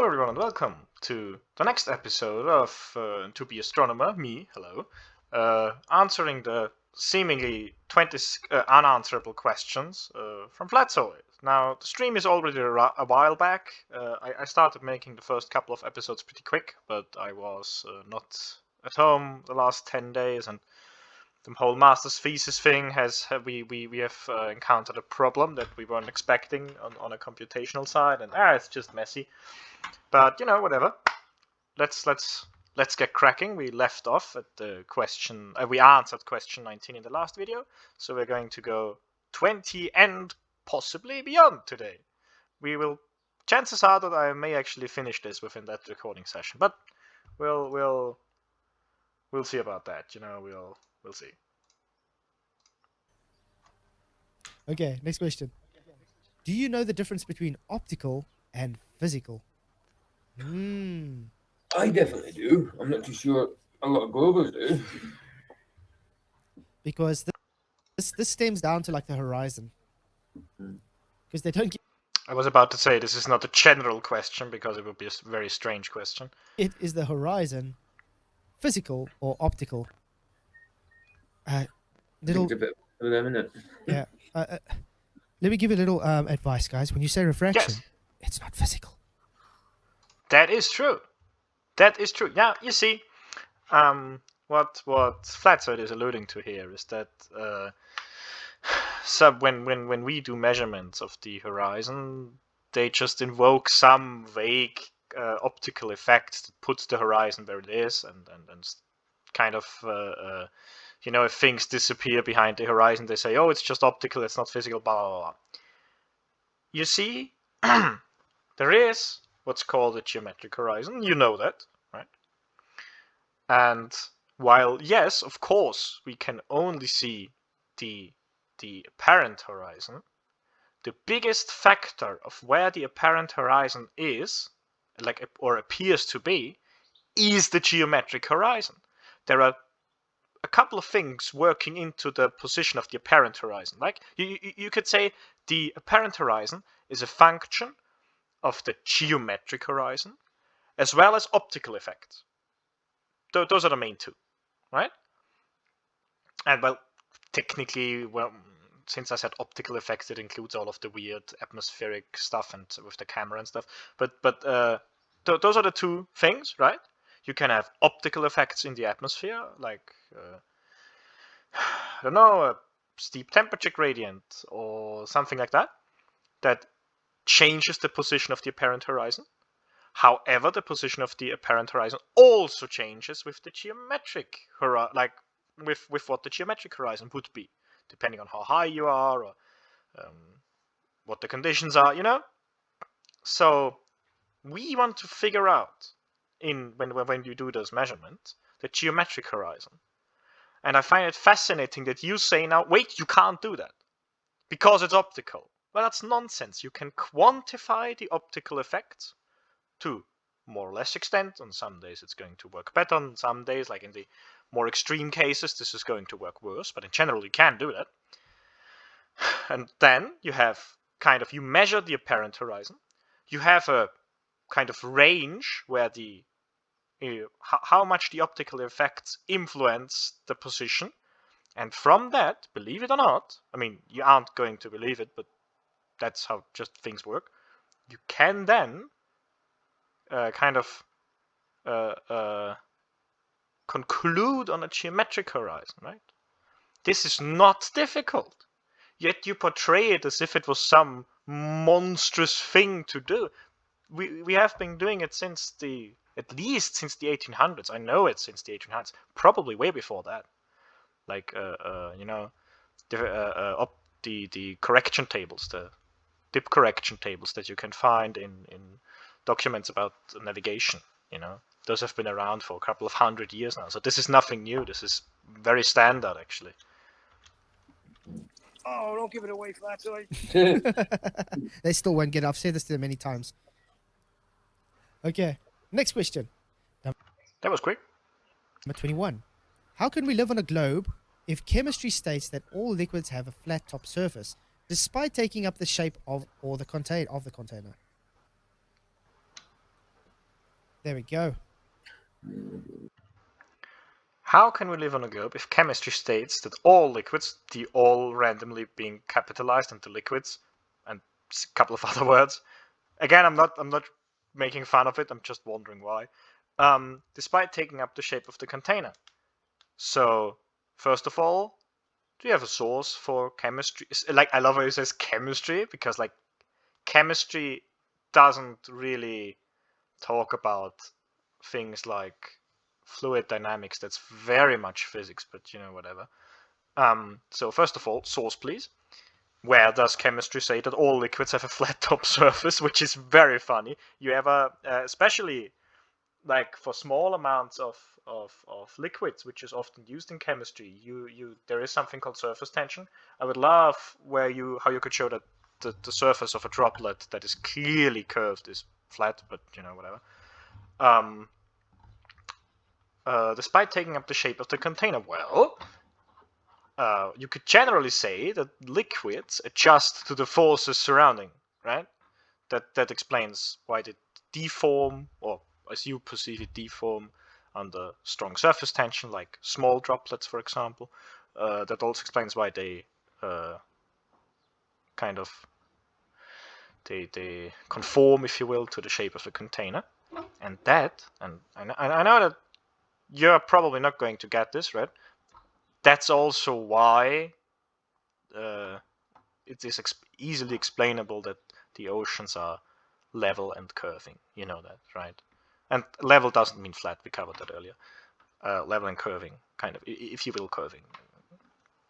everyone, and welcome to the next episode of To Be Astronomer, me, hello, answering the seemingly 20 unanswerable questions from Flatzoid. Now, the stream is already a while back. I started making the first couple of episodes pretty quick, but I was not at home the last 10 days, and the whole master's thesis thing we have encountered a problem that we weren't expecting on a computational side, and it's just messy. But whatever. Let's get cracking. We left off at the question. We answered question 19 in the last video, so we're going to go 20 and possibly beyond today. Chances are that I may actually finish this within that recording session, but we'll see about that. We'll see. Okay, next question. Do you know the difference between optical and physical? I definitely do. I'm not too sure a lot of Globers do. Because this stems down to like the horizon. Because they don't give I was about to say this is not a general question because it would be a very strange question. it is the horizon physical or optical. It's a bit of them, isn't it? Yeah. Let me give you a little advice, guys. When you say refraction, Yes. It's not physical. That is true. That is true. Now, you see, what Flatzoid is alluding to here is that when we do measurements of the horizon, they just invoke some vague optical effect that puts the horizon where it is, and kind of if things disappear behind the horizon, they say, oh, it's just optical, it's not physical, blah blah blah. You see, there is what's called a geometric horizon. You know that, right? And while, yes, of course, we can only see the apparent horizon, the biggest factor of where the apparent horizon is, or appears to be, is the geometric horizon. There are a couple of things working into the position of the apparent horizon. Like, you could say the apparent horizon is a function of the geometric horizon, as well as optical effects. Those are the main two, right? And well, technically, since I said optical effects, it includes all of the weird atmospheric stuff and with the camera and stuff. But those are the two things, right? You can have optical effects in the atmosphere, like I don't know, a steep temperature gradient or something like that, that changes the position of the apparent horizon. However, the position of the apparent horizon also changes with the geometric horizon, like with what the geometric horizon would be, depending on how high you are or what the conditions are, So we want to figure out when you do those measurements the geometric horizon. And I find it fascinating that you say now, wait, you can't do that because it's optical. Well, that's nonsense. You can quantify the optical effects to more or less extent. On some days it's going to work better. On some days, like in the more extreme cases, this is going to work worse. But in general, you can do that. And then you have you measure the apparent horizon. You have a kind of range where how much the optical effects influence the position. And from that, believe it or not, I mean, you aren't going to believe it, but that's how just things work. You can then conclude on a geometric horizon, right? This is not difficult. Yet you portray it as if it was some monstrous thing to do. We have been doing it at least since the 1800s. I know it since the 1800s, probably way before that. Like the correction tables, the dip correction tables that you can find in documents about navigation. Those have been around for a couple of 100 years now. So this is nothing new. This is very standard, actually. Oh, don't give it away, Flatzoid. They still won't get it. I've said this to them many times. Okay, next question. That was quick. Number 21. How can we live on a globe if chemistry states that all liquids have a flat top surface, despite taking up the shape of the container? There we go. How can we live on a globe if chemistry states that all liquids, the all randomly being capitalized into liquids, and a couple of other words. Again, I'm not making fun of it. I'm just wondering why. Despite taking up the shape of the container. So, first of all, do you have a source for chemistry? Like, I love how it says chemistry, because like chemistry doesn't really talk about things like fluid dynamics. That's very much physics, but whatever. So first of all, source please. Where does chemistry say that all liquids have a flat top surface? Which is very funny. You ever, especially like for small amounts of liquids, which is often used in chemistry, there is something called surface tension. I would love how you could show that the surface of a droplet that is clearly curved is flat, but whatever. Despite taking up the shape of the container, well, you could generally say that liquids adjust to the forces surrounding, right? That explains why they deform, or as you perceive it, deform under strong surface tension, like small droplets, for example. That also explains why they kind of they conform, if you will, to the shape of the container. And I know that you're probably not going to get this, right? That's also why it is easily explainable that the oceans are level and curving. You know that, right? And level doesn't mean flat. We covered that earlier. Level and curving, kind of, if you will, curving.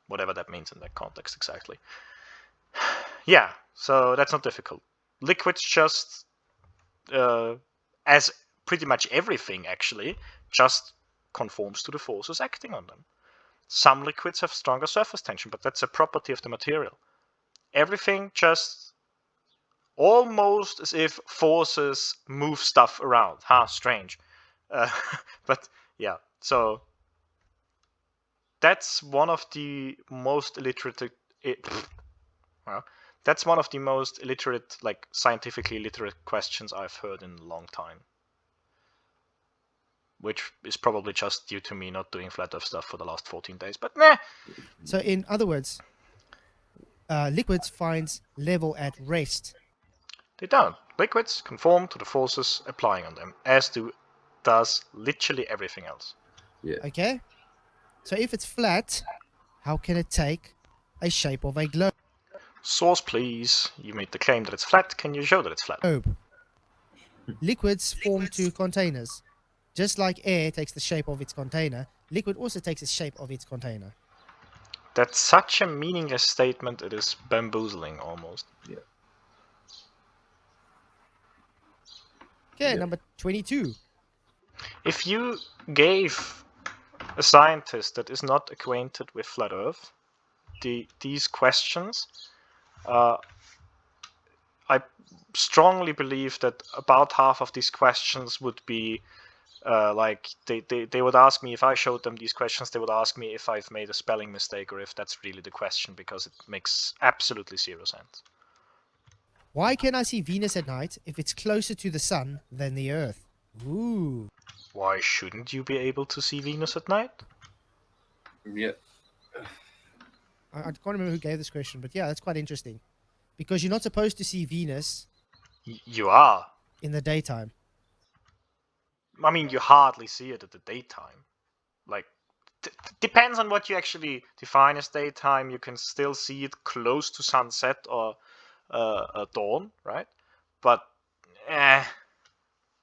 Whatever that means in that context exactly. Yeah, so that's not difficult. Liquids just, as pretty much everything actually, just conforms to the forces acting on them. Some liquids have stronger surface tension, but that's a property of the material. Everything just almost as if forces move stuff around. Strange. But yeah, so that's one of the most illiterate. That's one of the most illiterate, like scientifically illiterate questions I've heard in a long time. Which is probably just due to me not doing flat earth stuff for the last 14 days, but meh. So in other words, liquids finds level at rest. They don't. Liquids conform to the forces applying on them, as does literally everything else. Yeah. Okay? So if it's flat, how can it take a shape of a globe? Source, please. You made the claim that it's flat. Can you show that it's flat? Liquids form two containers. Just like air takes the shape of its container, liquid also takes the shape of its container. That's such a meaningless statement, it is bamboozling almost. Yeah. Okay, Yeah. number 22. If you gave a scientist that is not acquainted with flat Earth these questions, I strongly believe that about half of these questions would be like they would ask me, if I showed them these questions, they would ask me if I've made a spelling mistake or if that's really the question, because it makes absolutely zero sense. Why can I see Venus at night if it's closer to the sun than the Earth? Ooh. Why shouldn't you be able to see Venus at night? Yeah. I can't remember who gave this question, but yeah, that's quite interesting. Because you're not supposed to see Venus You are. in the daytime. I mean, you hardly see it at the daytime. Like, depends on what you actually define as daytime. You can still see it close to sunset or dawn, right? But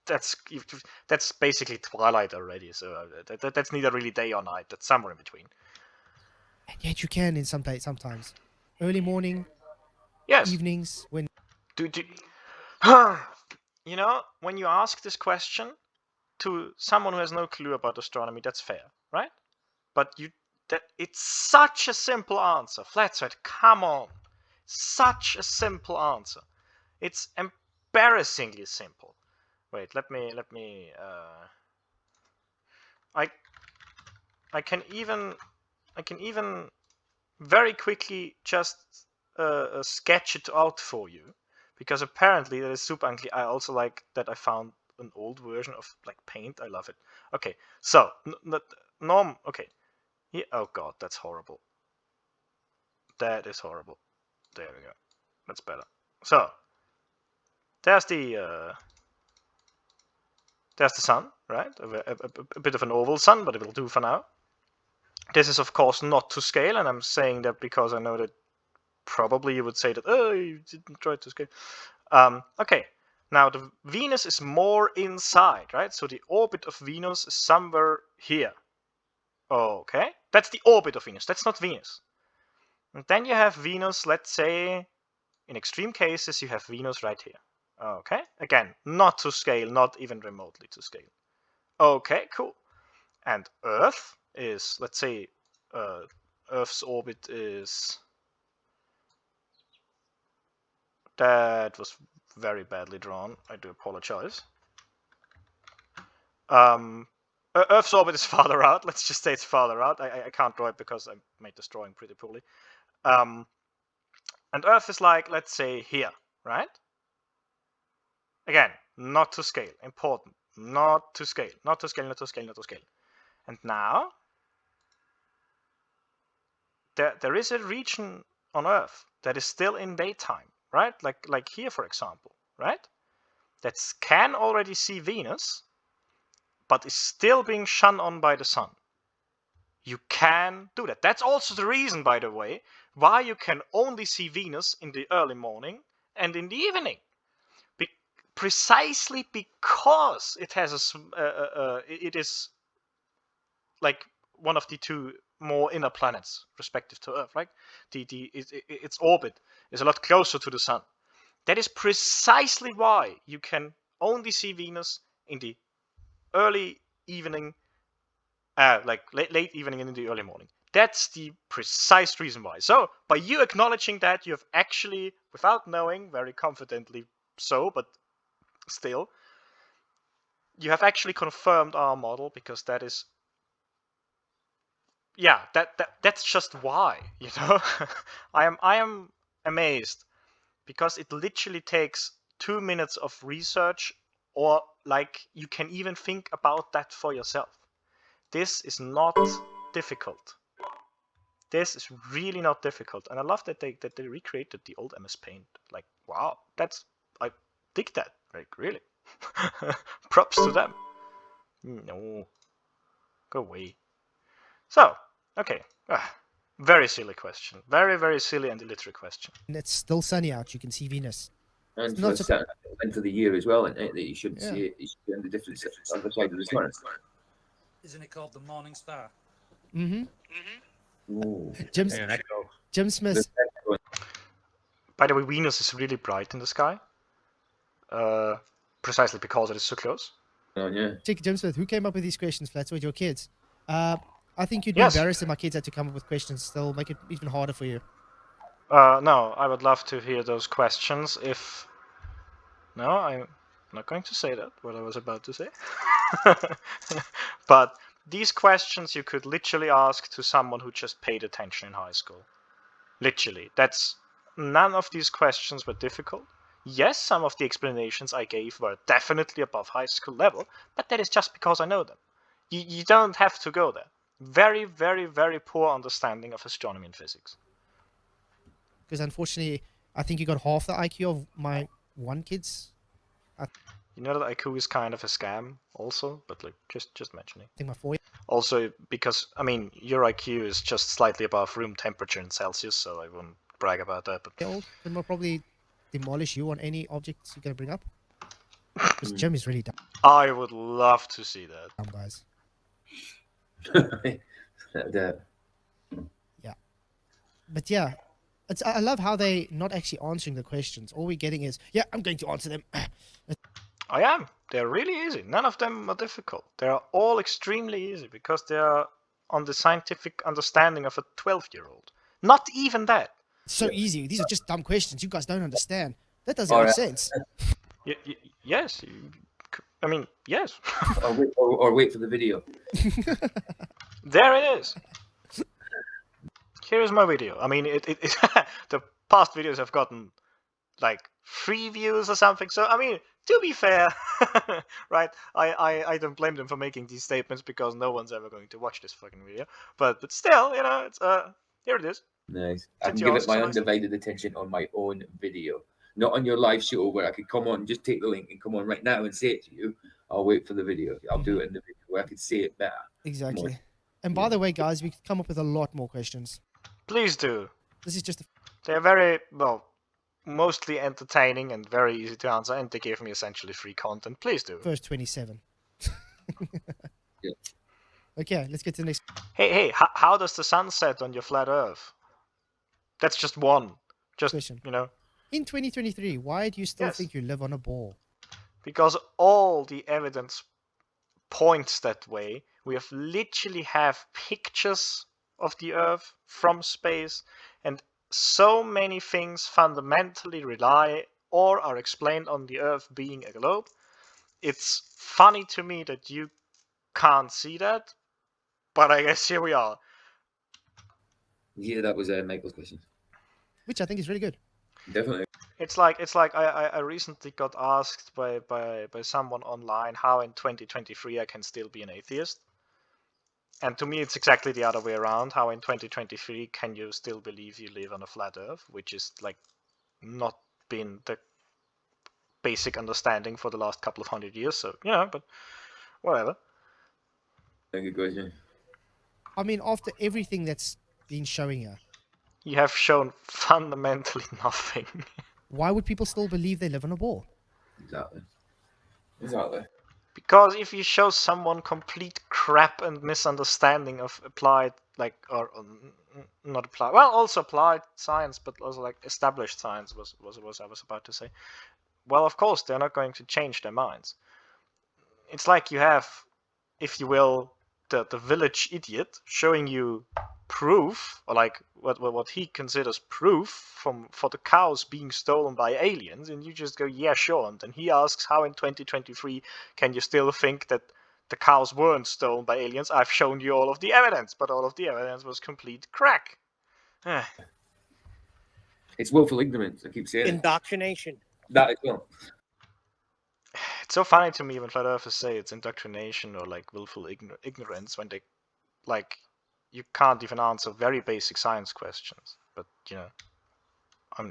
that's basically twilight already. So that's neither really day or night. That's somewhere in between. And yet you can in some days, sometimes. Early morning, Yes. evenings, when... You know, when you ask this question to someone who has no clue about astronomy, that's fair, right? But it's such a simple answer. Flatside, come on. Such a simple answer. It's embarrassingly simple. Wait, let me I can even very quickly just sketch it out for you, because apparently that is super unclear. I also like that I found an old version of like Paint. I love it. Okay, so norm. Okay, yeah. Oh god, that's horrible. That is horrible. There we go. That's better. So there's the sun, right? A bit of an oval sun, but it will do for now. This is of course not to scale, and I'm saying that because I know that probably you would say that, oh, you didn't try to scale. Okay, now the Venus is more inside, right? So the orbit of Venus is somewhere here. Okay, that's the orbit of Venus. That's not Venus. And then you have Venus, let's say, in extreme cases, you have Venus right here. Okay, again, not to scale, not even remotely to scale. Okay, cool. And Earth is, let's say, Earth's orbit is... That was very badly drawn. I do apologize. Earth's orbit is farther out. Let's just say it's farther out. I can't draw it because I made this drawing pretty poorly. And Earth is like, let's say, here, right? Again, not to scale. Important. Not to scale. Not to scale, not to scale, not to scale. And now, there is a region on Earth that is still in daytime, right? Like here, for example, right? That can already see Venus, but is still being shone on by the sun. You can do that. That's also the reason, by the way, why you can only see Venus in the early morning and in the evening. Precisely because it has it is like one of the two more inner planets respective to Earth, right? Its orbit is a lot closer to the sun. That is precisely why you can only see Venus in the early evening, like late evening and in the early morning. That's the precise reason why. So by you acknowledging that, you have actually, without knowing, very confidently so, but still, you have actually confirmed our model, because that is, yeah, that's just why, you know. I am amazed, because it literally takes 2 minutes of research, or like you can even think about that for yourself. This is not difficult. This is really not difficult, and I love that they recreated the old MS Paint. Like, wow, I dig that. Like, really. Props to them. No. Go away. So, okay. Very silly question. Very, very silly and illiterate question. And it's still sunny out. You can see Venus. And not for so- the length of the year as well, and that you should Yeah. see it. You should be on the different other side of the sun. Isn't it called the Morning Star? Mm-hmm. Ooh. Jim Smith. By the way, Venus is really bright in the sky. Precisely because it is so close. Oh yeah. Jim Smith, who came up with these questions, Flats, with your kids? I think you'd be Yes. embarrassed if my kids had to come up with questions. They'll make it even harder for you. No, I would love to hear those questions if... No, I'm not going to say that, what I was about to say. But these questions you could literally ask to someone who just paid attention in high school. Literally. None of these questions were difficult. Yes, some of the explanations I gave were definitely above high school level, but that is just because I know them. You don't have to go there. Very, very, very poor understanding of astronomy and physics. Because unfortunately, I think you got half the IQ of my one kid's. You know that IQ is kind of a scam also, but like just mentioning. I think my 4 Also because, I mean, your IQ is just slightly above room temperature in Celsius, so I wouldn't brag about that, but... year old and will probably demolish you on any objects you're going to bring up. Because Jim is really dumb, I would love to see that. guys. But yeah, I love how they not actually answering the questions. All we're getting is, yeah, I'm going to answer them. I am. They're really easy. None of them are difficult. They are all extremely easy because they are on the scientific understanding of a 12-year-old. Not even that. It's so easy. These are just dumb questions. You guys don't understand. That doesn't make sense. Yes. I mean, yes. or wait for the video. There it is. Here is my video. I mean, the past videos have gotten like 3 views or something. So, I mean, to be fair, right? I don't blame them for making these statements because no one's ever going to watch this fucking video. But still, you know, it's here it is. Nice. I Since can you give it asked, my so nice. undivided attention on my own video, not on your live show where I could come on and just take the link and come on right now and say it to you. I'll wait for the video. I'll do it in the video where I could say it better. Exactly. More. And by the way, guys, we could come up with a lot more questions. Please do. This is just a They're very, well, mostly entertaining and very easy to answer, and they give me essentially free content. Please do. first 27. Yeah. Okay, let's get to the next. Hey, how does the sun set on your flat Earth? That's just one. Just, Question. you know, In 2023, why do you still Yes. think you live on a ball? because all the evidence points that way. We have literally have pictures of the Earth from space, and so many things fundamentally rely or are explained on the Earth being a globe. It's funny to me that you can't see that, but I guess here we are. Yeah, that was Michael's question. Which I think is really good. Definitely. It's like I recently got asked by someone online how in 2023 I can still be an atheist. And to me it's exactly the other way around. How in 2023 can you still believe you live on a flat Earth, which is like not been the basic understanding for the last couple of 100 years. So, you know, but whatever. Good question. I mean, after everything that's been showing here, You have shown fundamentally nothing. why would people still believe they live on a ball? Exactly. Because if you show someone complete crap and misunderstanding of applied, like, or not applied, well, also applied science, but also like established science was I was about to say. Well, of course, they're not going to change their minds. It's like you have, if you will, the village idiot showing you proof, or like what he considers proof for the cows being stolen by aliens, and you just go, yeah, sure. And then he asks, how in 2023 can you still think that the cows weren't stolen by aliens? I've shown you all of the evidence, but all of the evidence was complete crack. It's willful ignorance. I keep saying it. Indoctrination. That as well. It's so funny to me when flat earthers say it's indoctrination or like willful ignorance when they, like, you can't even answer very basic science questions. But, you know, I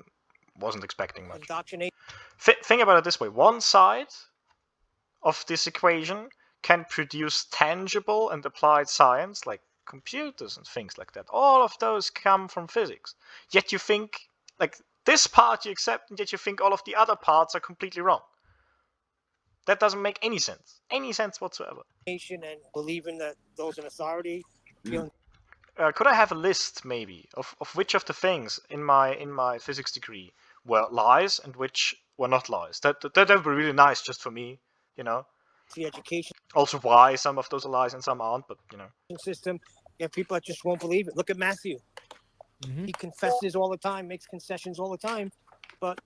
wasn't expecting much. Indoctrination. Think about it this way. One side of this equation can produce tangible and applied science, like computers and things like that. All of those come from physics. Yet you think, like, this part you accept, and yet you think all of the other parts are completely wrong. That doesn't make any sense whatsoever. And believing that those in authority. Could I have a list, maybe, of which of the things in my physics degree were lies and which were not lies? That would be really nice just for me, you know. The education Also, why some of those are lies and some aren't, but you know. system. Yeah, people that just won't believe it. Look at Matthew. Mm-hmm. He confesses all the time, makes concessions all the time, but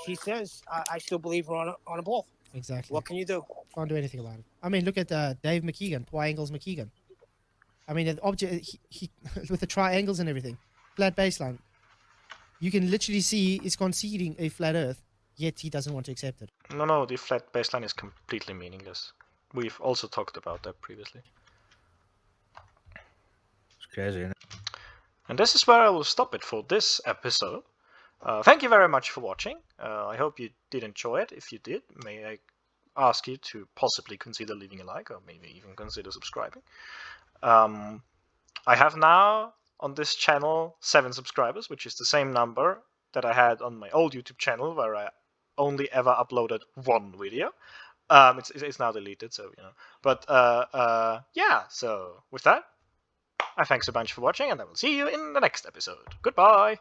he says, "I still believe we're on a ball." Exactly. What can you do? Can't do anything about it. I mean, look at Dave McKeegan, Poor Angles McKeegan. I mean, the object he with the triangles and everything, flat baseline. You can literally see he's conceding a flat Earth, yet he doesn't want to accept it. No, the flat baseline is completely meaningless. We've also talked about that previously. It's crazy, isn't it? And this is where I will stop it for this episode. Thank you very much for watching. I hope you did enjoy it. If you did, may I ask you to possibly consider leaving a like or maybe even consider subscribing. I have now on this channel 7 subscribers, which is the same number that I had on my old YouTube channel where I only ever uploaded 1 video. It's now deleted, so, you know. But yeah, so with that, I thanks a bunch for watching, and I will see you in the next episode. Goodbye!